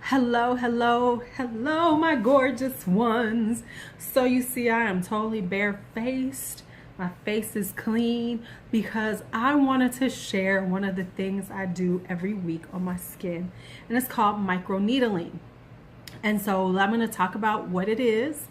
Hello, hello, hello, my gorgeous ones. So you see, I am totally barefaced. My face is clean because I wanted to share one of the things I do every week on my skin, and it's called microneedling. And so I'm going to talk about what it is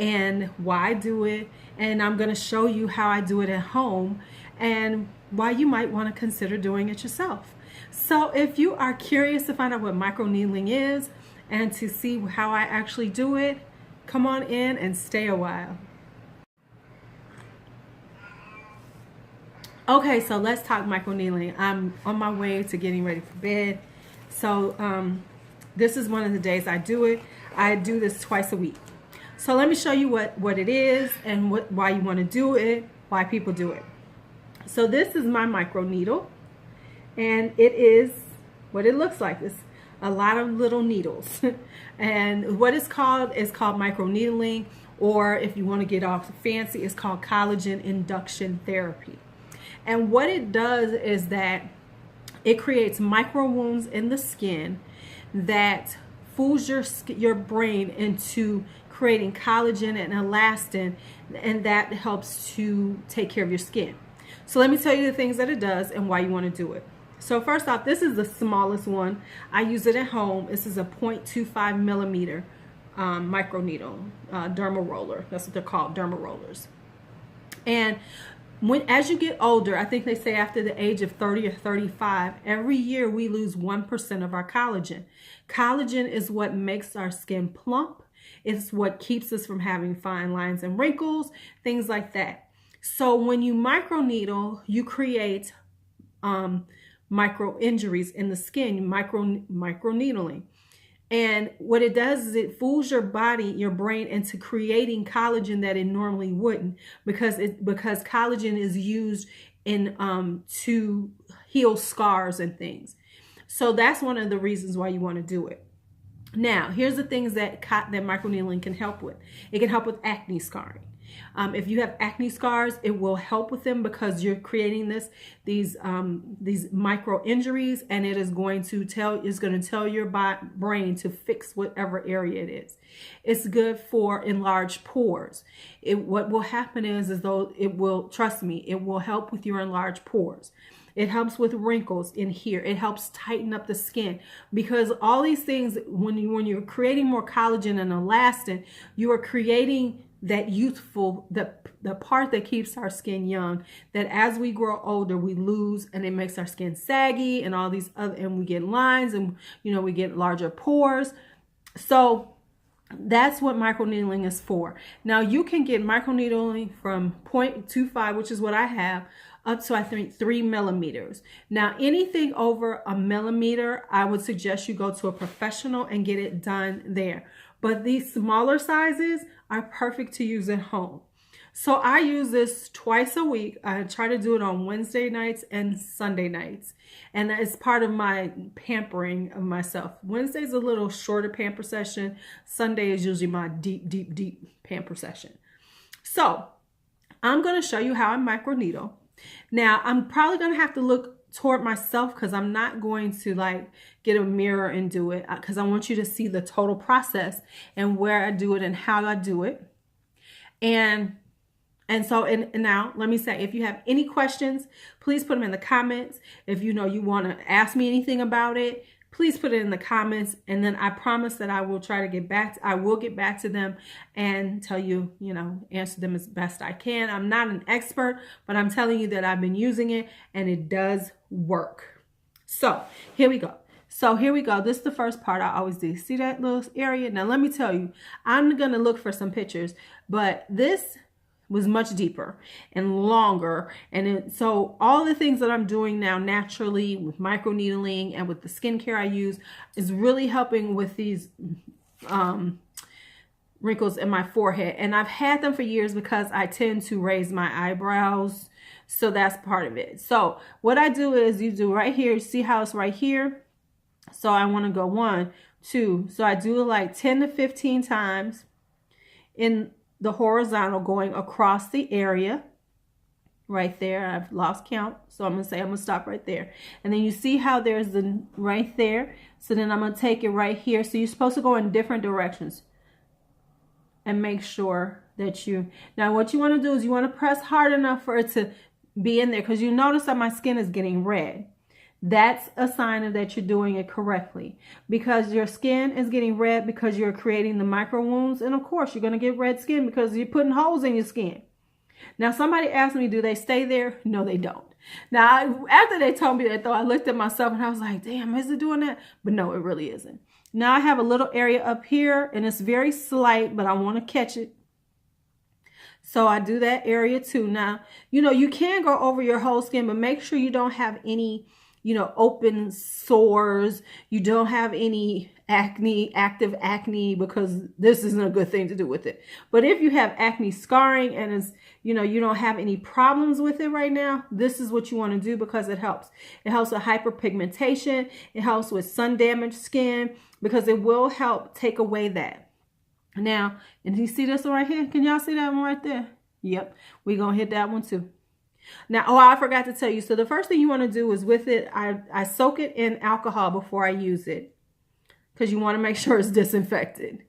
and why I do it, and I'm going to show you how I do it at home and why you might want to consider doing it yourself. So if you are curious to find out what microneedling is and to see how I actually do it, come on in and stay a while. Okay, so let's talk microneedling. I'm on my way to getting ready for bed. So this is one of the days I do it. I do this twice a week. So let me show you what it is and why you want to do it, why people do it. So this is my microneedle, and it is what it looks like. It's a lot of little needles. And what it's called is called microneedling, or if you want to get off fancy, it's called collagen induction therapy. And what it does is that it creates micro wounds in the skin that fools your brain into creating collagen and elastin, and that helps to take care of your skin. So let me tell you the things that it does and why you want to do it. So first off, this is the smallest one. I use it at home. This is a 0.25 millimeter microneedle, Dermaroller. That's what they're called, Dermarollers. And as you get older, I think they say after the age of 30 or 35, every year we lose 1% of our collagen. Collagen is what makes our skin plump. It's what keeps us from having fine lines and wrinkles, things like that. So when you microneedle, you create micro injuries in the skin, microneedling. And what it does is it fools your body, your brain, into creating collagen that it normally wouldn't, because collagen is used in to heal scars and things. So that's one of the reasons why you want to do it. Now, here's the things that microneedling can help with. It can help with acne scarring. If you have acne scars, it will help with them because you're creating these micro injuries, and it is going to tell your brain to fix whatever area it is. It's good for enlarged pores. What will happen is though it will, trust me, it will help with your enlarged pores. It helps with wrinkles in here. It helps tighten up the skin, because all these things, when you're creating more collagen and elastin, you are creating that youthful, the part that keeps our skin young, that as we grow older we lose, and it makes our skin saggy and all these other, and we get lines, and we get larger pores. So that's what microneedling is for. Now you can get microneedling from 0.25, which is what I have, up to I think 3 millimeters. Now anything over a millimeter, I would suggest you go to a professional and get it done there. But these smaller sizes are perfect to use at home. So I use this twice a week. I try to do it on Wednesday nights and Sunday nights. And it's part of my pampering of myself. Wednesday is a little shorter pamper session. Sunday is usually my deep, deep, deep pamper session. So I'm going to show you how I microneedle. Now I'm probably going to have to look toward myself, because I'm not going to get a mirror and do it, because I want you to see the total process and where I do it and how I do it. And now let me say, if you have any questions, please put them in the comments. If you want to ask me anything about it, please put it in the comments, and then I promise that I will try to get back. I will get back to them and tell you, answer them as best I can. I'm not an expert, but I'm telling you that I've been using it and it does work. So here we go. This is the first part I always do. See that little area? Now let me tell you, I'm going to look for some pictures, but this was much deeper and longer. And so all the things that I'm doing now naturally with microneedling and with the skincare I use is really helping with these wrinkles in my forehead. And I've had them for years because I tend to raise my eyebrows. So that's part of it. So what I do is, you do right here, see how it's right here? So I want to go 1, 2. So I do like 10 to 15 times in the horizontal, going across the area. right there. I've lost count, so I'm gonna stop right there. And then you see how there's the right there. So then I'm gonna take it right here. So you're supposed to go in different directions and make sure that now what you want to do is you want to press hard enough for it to be in there, because you notice that my skin is getting red. That's a sign of that you're doing it correctly, because your skin is getting red because you're creating the micro wounds. And of course you're going to get red skin because you're putting holes in your skin. Now somebody asked me, do they stay there? No, they don't. Now after they told me that though, I looked at myself and I was like, damn, is it doing that? But no, it really isn't. Now I have a little area up here and it's very slight, but I want to catch it. So I do that area too. Now, you can go over your whole skin, but make sure you don't have any, open sores. You don't have any acne, active acne, because this isn't a good thing to do with it. But if you have acne scarring and it's, you don't have any problems with it right now, this is what you want to do, because it helps. It helps with hyperpigmentation. It helps with sun damaged skin, because it will help take away that. Now, and you see this one right here? Can y'all see that one right there? Yep, we're going to hit that one too. Now, I forgot to tell you. So the first thing you want to do is with it, I soak it in alcohol before I use it, because you want to make sure it's disinfected.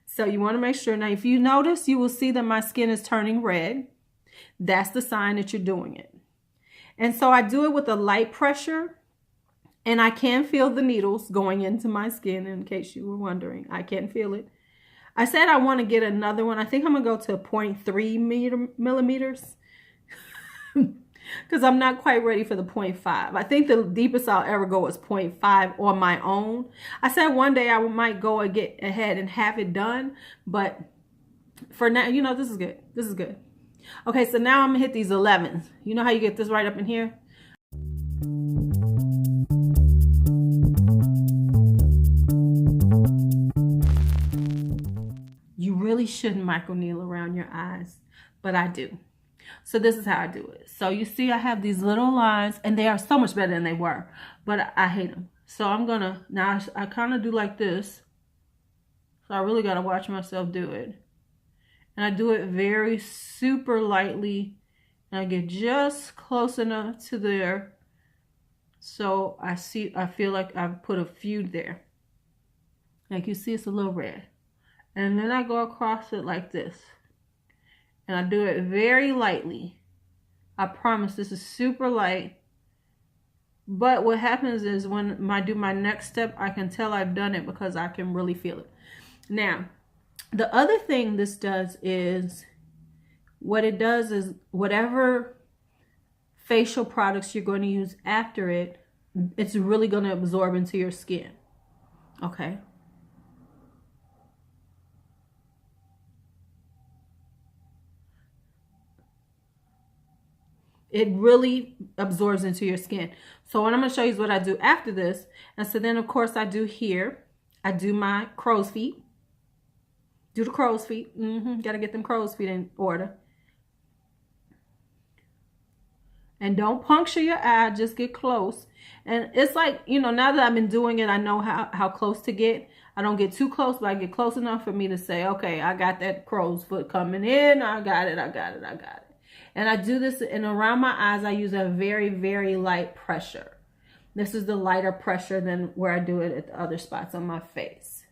So you want to make sure. Now, if you notice, you will see that my skin is turning red. That's the sign that you're doing it. And so I do it with a light pressure, and I can feel the needles going into my skin, in case you were wondering. I can feel it. I said I want to get another one. I think I'm going to go to 0.3 millimeters. Because I'm not quite ready for the 0.5. I think the deepest I'll ever go is 0.5 on my own. I said one day I might go and get ahead and have it done. But for now, this is good. This is good. Okay, so now I'm going to hit these 11s. You know how you get this right up in here? You really shouldn't microneedle around your eyes, but I do. So this is how I do it. So you see I have these little lines, and they are so much better than they were, but I hate them. So I'm gonna, now I kind of do like this. So I really got to watch myself do it. And I do it very super lightly, and I get just close enough to there. So I feel like I've put a few there. Like you see, it's a little red. And then I go across it like this. And I do it very lightly. I promise this is super light. But what happens is when I do my next step, I can tell I've done it because I can really feel it. Now, the other thing this does is, what it does is whatever facial products you're going to use after it, it's really going to absorb into your skin. Okay. It really absorbs into your skin. So what I'm going to show you is what I do after this. And so then, of course, I do here. I do my crow's feet. Do the crow's feet. Got to get them crow's feet in order. And don't puncture your eye. Just get close. And it's like, now that I've been doing it, I know how close to get. I don't get too close, but I get close enough for me to say, okay, I got that crow's foot coming in. I got it. I got it. I got it. And I do this, and around my eyes, I use a very, very light pressure. This is the lighter pressure than where I do it at the other spots on my face.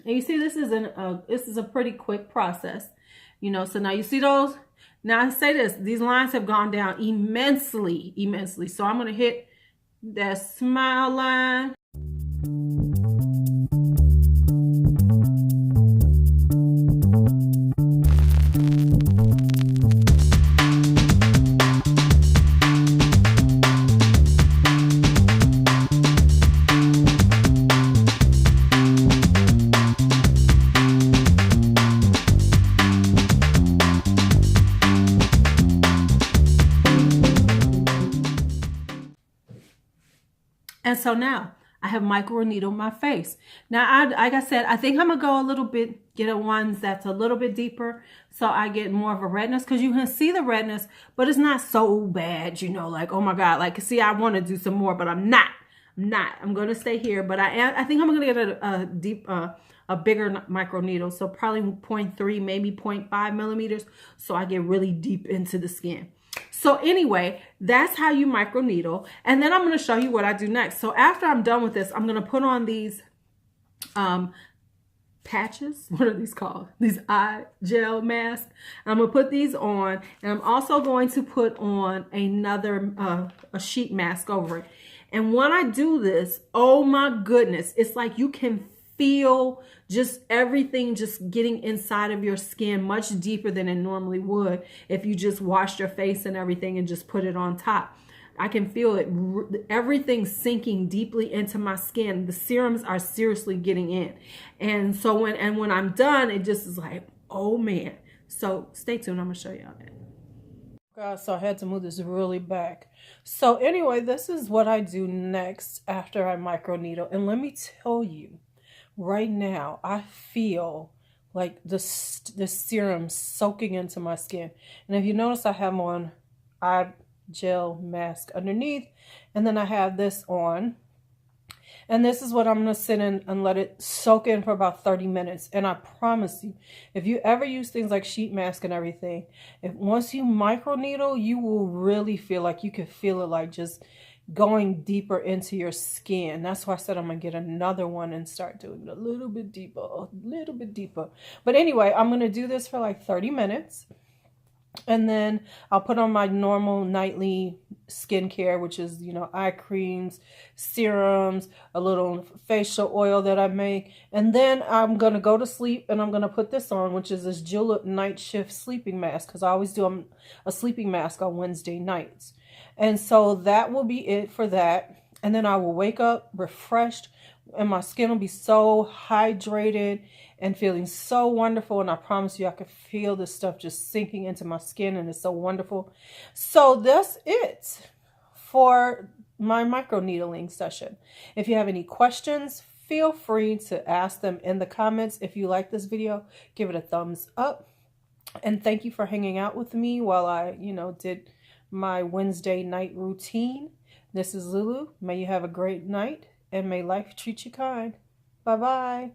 And you see, this is a pretty quick process, So now you see those. Now I say this: these lines have gone down immensely, immensely. So I'm going to hit that smile line. And so now I have microneedled my face. Now, like I said, I think I'm going to go a little bit, get ones that's a little bit deeper, so I get more of a redness, because you can see the redness, but it's not so bad, like, oh my God, like, see, I want to do some more, but I'm not. I'm going to stay here, but I think I'm going to get a a bigger micro needle. So probably 0.3, maybe 0.5 millimeters. So I get really deep into the skin. So anyway, that's how you micro needle. And then I'm going to show you what I do next. So after I'm done with this, I'm going to put on these patches. What are these called? These eye gel masks. I'm going to put these on, and I'm also going to put on another a sheet mask over it. And when I do this, oh my goodness, it's like you can feel just everything just getting inside of your skin much deeper than it normally would if you just washed your face and everything and just put it on top. I can feel it, everything sinking deeply into my skin. The serums are seriously getting in. And so when I'm done, it just is like, oh man. So stay tuned, I'm gonna show y'all that. God, so I had to move this really back. So anyway, this is what I do next after I microneedle. And let me tell you, right now, I feel like the serum soaking into my skin. And if you notice, I have on eye gel mask underneath, and then I have this on. And this is what I'm going to sit in and let it soak in for about 30 minutes. And I promise you, if you ever use things like sheet mask and everything, once you microneedle, you will really feel like you can feel it like just going deeper into your skin. That's why I said I'm going to get another one and start doing it a little bit deeper, a little bit deeper. But anyway, I'm going to do this for like 30 minutes. And then I'll put on my normal nightly skincare, which is, you know, eye creams, serums, a little facial oil that I make. And then I'm going to go to sleep, and I'm going to put this on, which is this Julep Night Shift sleeping mask, because I always do a sleeping mask on Wednesday nights. And so that will be it for that. And then I will wake up refreshed, and my skin will be so hydrated and feeling so wonderful. And I promise you, I can feel this stuff just sinking into my skin, and it's so wonderful. So that's it for my microneedling session. If you have any questions, feel free to ask them in the comments. If you like this video, give it a thumbs up. And thank you for hanging out with me while I, did my Wednesday night routine. This is Lulu. May you have a great night, and may life treat you kind. Bye-bye.